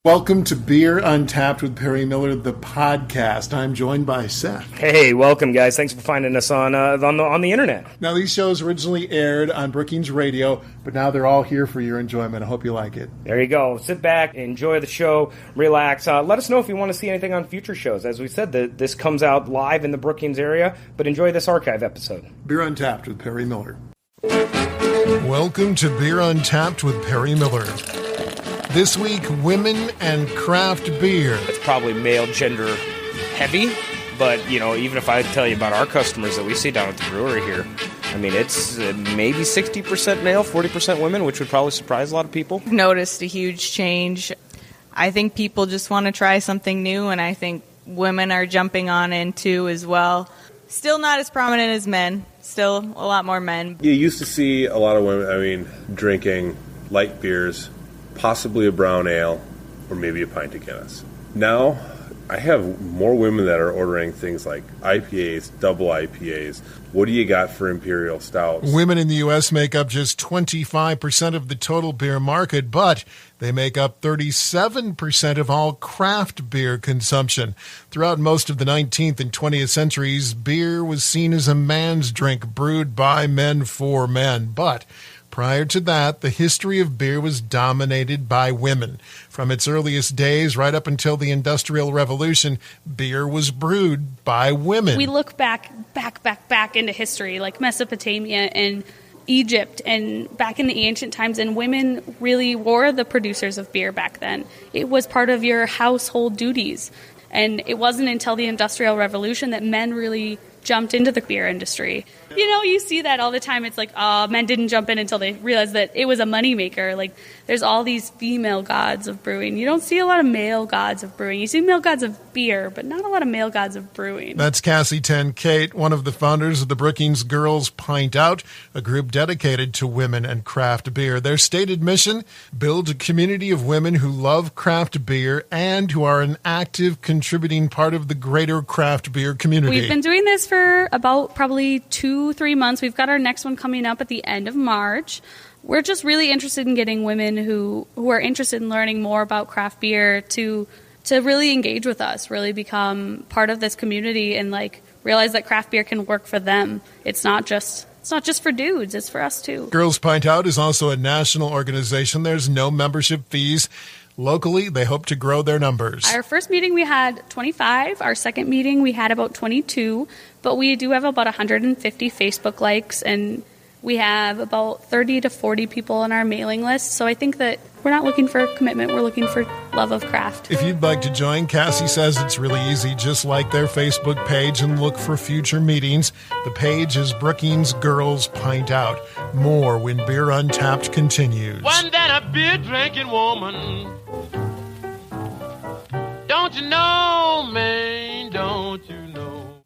Welcome to Beer Untapped with Perry Miller, the podcast. I'm joined by Seth. Hey, welcome, guys. Thanks for finding us on the internet. Now, these shows originally aired on Brookings Radio, but now they're all here for your enjoyment. I hope you like it. There you go. Sit back, enjoy the show, relax. Let us know if you want to see anything on future shows. As we said, this comes out live in the Brookings area, but enjoy this archive episode. Beer Untapped with Perry Miller. Welcome to Beer Untapped with Perry Miller. This week, women and craft beer. It's probably male gender heavy, but, even if I tell you about our customers that we see down at the brewery here, I mean, it's maybe 60% male, 40% women, which would probably surprise a lot of people. I've noticed a huge change. I think people just want to try something new, and I think women are jumping on in too as well. Still not as prominent as men. Still a lot more men. You used to see a lot of women, drinking light beers, possibly a brown ale, or maybe a pint of Guinness. Now, I have more women that are ordering things like IPAs, double IPAs. What do you got for imperial stouts? Women in the U.S. make up just 25% of the total beer market, but they make up 37% of all craft beer consumption. Throughout most of the 19th and 20th centuries, beer was seen as a man's drink, brewed by men for men. But prior to that, the history of beer was dominated by women. From its earliest days right up until the Industrial Revolution, beer was brewed by women. We look back into history, like Mesopotamia and Egypt and back in the ancient times, and women really were the producers of beer back then. It was part of your household duties. And it wasn't until the Industrial Revolution that men really jumped into the beer industry. You see that all the time. It's like, men didn't jump in until they realized that it was a moneymaker. Like, there's all these female gods of brewing. You don't see a lot of male gods of brewing. You see male gods of beer, but not a lot of male gods of brewing. That's Cassie 10 Kate, one of the founders of the Brookings Girls Pint Out, a group dedicated to women and craft beer. Their stated mission, build a community of women who love craft beer and who are an active, contributing part of the greater craft beer community. We've been doing this for about probably 2-3 months. We've got our next one coming up at the end of March. We're just really interested in getting women who are interested in learning more about craft beer to really engage with us, really become part of this community and realize that craft beer can work for them. It's not just for dudes, it's for us too. Girls Pint Out is also a national organization. There's no membership fees. Locally, they hope to grow their numbers. Our first meeting, we had 25. Our second meeting, we had about 22. But we do have about 150 Facebook likes, and we have about 30 to 40 people on our mailing list. So I think that we're not looking for commitment. We're looking for love of craft. If you'd like to join, Cassie says it's really easy. Just like their Facebook page and look for future meetings. The page is Brookings Girls Pint Out. More when Beer Untapped continues. One that a beer drinking woman. Don't you know, man, don't you know?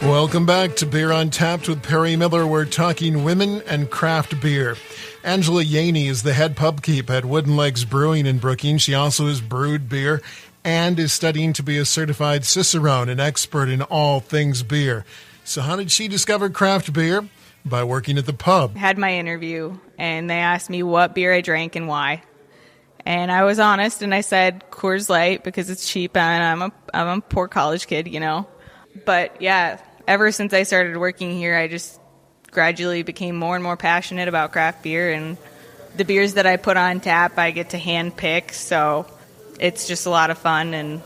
Welcome back to Beer Untapped with Perry Miller. We're talking women and craft beer. Angela Yaney is the head pubkeep at Wooden Legs Brewing in Brookings. She also has brewed beer and is studying to be a certified Cicerone, an expert in all things beer. So how did she discover craft beer? By working at the pub. I had my interview, and they asked me what beer I drank and why. And I was honest, and I said Coors Light because it's cheap, and I'm a poor college kid, But yeah, ever since I started working here, I just gradually became more and more passionate about craft beer, and the beers that I put on tap, I get to hand pick, so it's just a lot of fun. And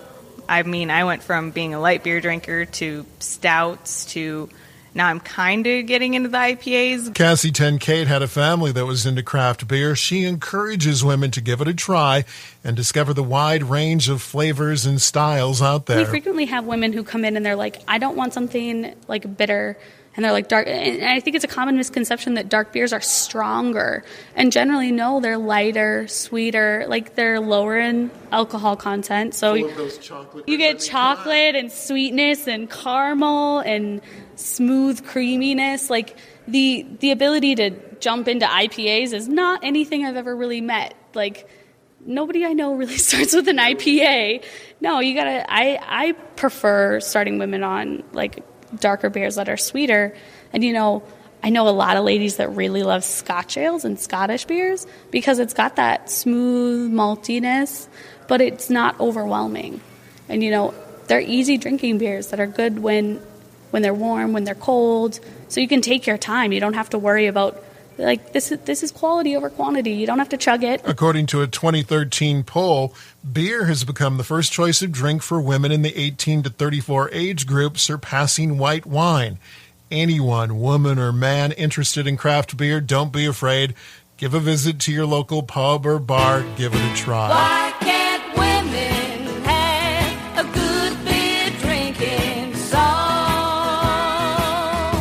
I went from being a light beer drinker to stouts to now I'm kind of getting into the IPAs. Cassie 10 Kate had a family that was into craft beer. She encourages women to give it a try and discover the wide range of flavors and styles out there. We frequently have women who come in and they're like, I don't want something bitter. And they're dark. And I think it's a common misconception that dark beers are stronger. And generally, no, they're lighter, sweeter, they're lower in alcohol content. So you get chocolate and sweetness and caramel and smooth creaminess. The ability to jump into IPAs is not anything I've ever really met. Nobody I know really starts with an IPA. No, you gotta. I prefer starting women on darker beers that are sweeter. And I know a lot of ladies that really love Scotch ales and Scottish beers because it's got that smooth maltiness, but it's not overwhelming. And, they're easy drinking beers that are good when they're warm, when they're cold. So you can take your time. You don't have to worry about, this is quality over quantity. You don't have to chug it. According to a 2013 poll, beer has become the first choice of drink for women in the 18 to 34 age group, surpassing white wine. Anyone, woman or man, interested in craft beer, don't be afraid. Give a visit to your local pub or bar. Give it a try. Why can't women have a good beer drinking song?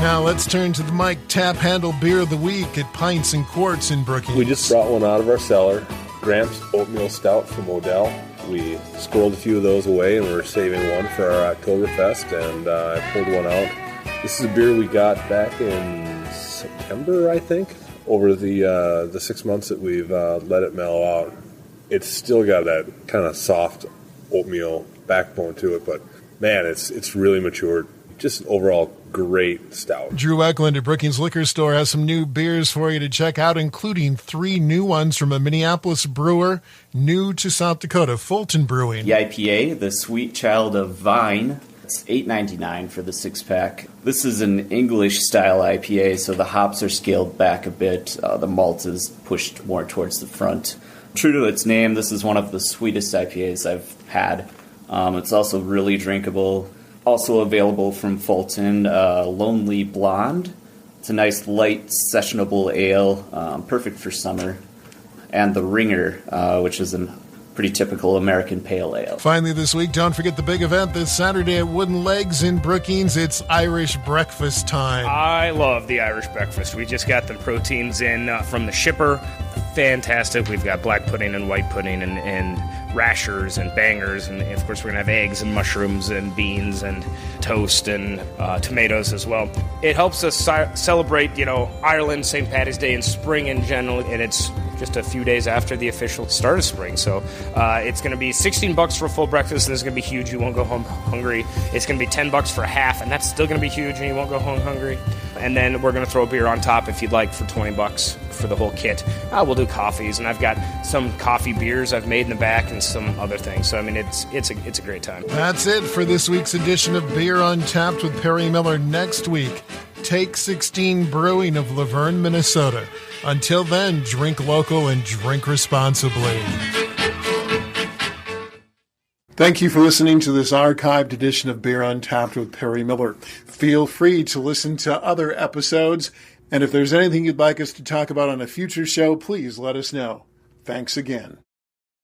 Now let's turn to the Mike Tap Handle Beer of the Week at Pints and Quarts in Brookings. We just brought one out of our cellar, Gramps Oatmeal Stout from Odell. We squirreled a few of those away, and we're saving one for our Oktoberfest, and I pulled one out. This is a beer we got back in September, I think, over the 6 months that we've let it mellow out. It's still got that kind of soft oatmeal backbone to it, but man, it's really matured. Just an overall great stout. Drew Eklund at Brookings Liquor Store has some new beers for you to check out, including 3 new ones from a Minneapolis brewer, new to South Dakota, Fulton Brewing. The IPA, the Sweet Child of Vine. It's $8.99 for the 6-pack. This is an English-style IPA, so the hops are scaled back a bit. The malt is pushed more towards the front. True to its name, this is one of the sweetest IPAs I've had. It's also really drinkable. Also available from Fulton, Lonely Blonde. It's a nice, light, sessionable ale, perfect for summer. And the Ringer, which is a pretty typical American pale ale. Finally this week, don't forget the big event this Saturday at Wooden Legs in Brookings. It's Irish breakfast time. I love the Irish breakfast. We just got the proteins in from the shipper. Fantastic. We've got black pudding and white pudding and rashers and bangers, and of course we're going to have eggs and mushrooms and beans and toast and tomatoes as well. It helps us celebrate, Ireland, St. Patty's Day, and spring in general, and it's just a few days after the official start of spring. So it's going to be $16 for a full breakfast, and it's going to be huge. You won't go home hungry. It's going to be $10 for half, and that's still going to be huge, and you won't go home hungry. And then we're going to throw a beer on top if you'd like for $20 for the whole kit. We'll do coffees, and I've got some coffee beers I've made in the back and some other things. So, it's a great time. That's it for this week's edition of Beer Untapped with Perry Miller. Next week, Take 16 Brewing of Laverne, Minnesota. Until then, drink local and drink responsibly. Thank you for listening to this archived edition of Beer Untapped with Perry Miller. Feel free to listen to other episodes, and if there's anything you'd like us to talk about on a future show, please let us know. Thanks again.